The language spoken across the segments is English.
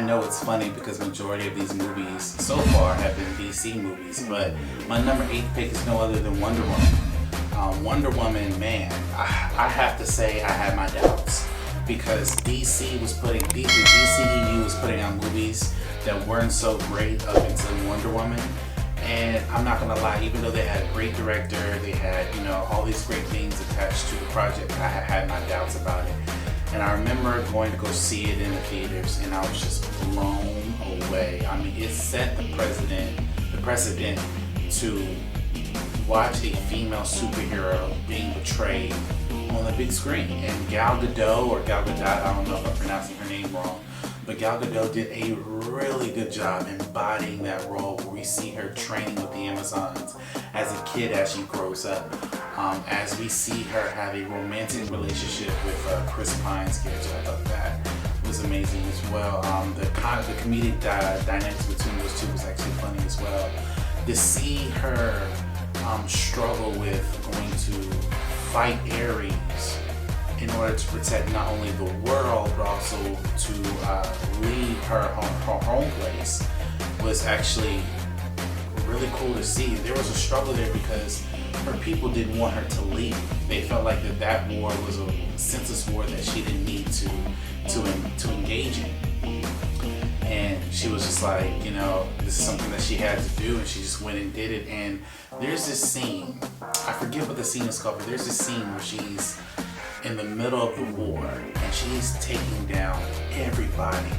know it's funny because majority of these movies so far have been DC movies, but my number 8 pick is no other than Wonder Woman. Wonder Woman, man, I have to say I had my doubts because the DCEU was putting out movies that weren't so great up until Wonder Woman. And I'm not gonna lie, even though they had a great director, they had, all these great things attached to the project, I had my doubts about it. And I remember going to go see it in the theaters and I was just blown away. I mean, it set the precedent to watch a female superhero being portrayed on the big screen. And Gal Gadot, I don't know if I'm pronouncing her name wrong, but Gal Gadot did a really good job embodying that role where we see her training with the Amazons as a kid as she grows up. As we see her have a romantic relationship with Chris Pine's character. I thought that was amazing as well. The comedic dynamics between those two was actually funny as well. To see her struggle with going to fight Ares in order to protect not only the world but also to leave her home place was actually really cool to see. There was a struggle there because her people didn't want her to leave. They felt like that war was a senseless war that she didn't need to engage in. And she was just like, this is something that she had to do, and she just went and did it. And there's this scene, I forget what the scene is called, but there's this scene where she's in the middle of the war and she's taking down everybody.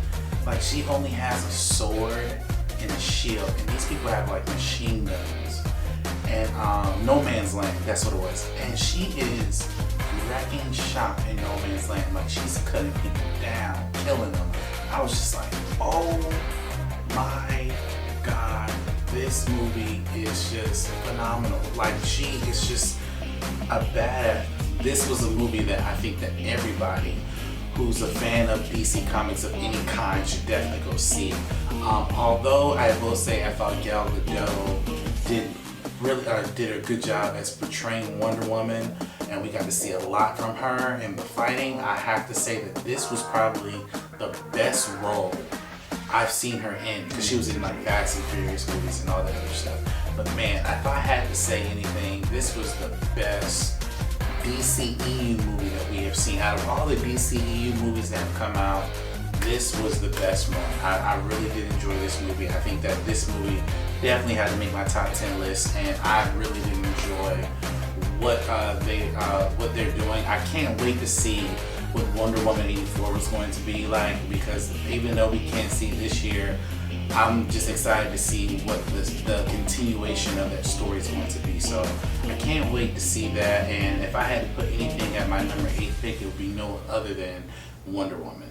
Like, she only has a sword and a shield, and these people have like machine guns and No Man's Land, that's what it was. And she is wrecking shop in No Man's Land. Like, she's cutting people down, killing them. I was just like, oh my God, this movie is just phenomenal. Like, she is just a badass. This was a movie that I think that everybody who's a fan of DC Comics of any kind should definitely go see. Although I will say I thought Gal Gadot did a good job as portraying Wonder Woman, and we got to see a lot from her in the fighting. I have to say that this was probably the best role I've seen her in, because she was in like Fast and Furious movies and all that other stuff. But man, if I had to say anything, this was the best DCEU movie that we have seen. Out of all the DCEU movies that have come out, this was the best one. I really did enjoy this movie. I think that this movie definitely had to make my top 10 list, and I really did enjoy what they're doing. I can't wait to see what Wonder Woman 84 was going to be like, because even though we can't see this year, I'm just excited to see what the continuation of that story is going to be. So I can't wait to see that. And if I had to put anything at my number 8 pick, it would be no other than Wonder Woman.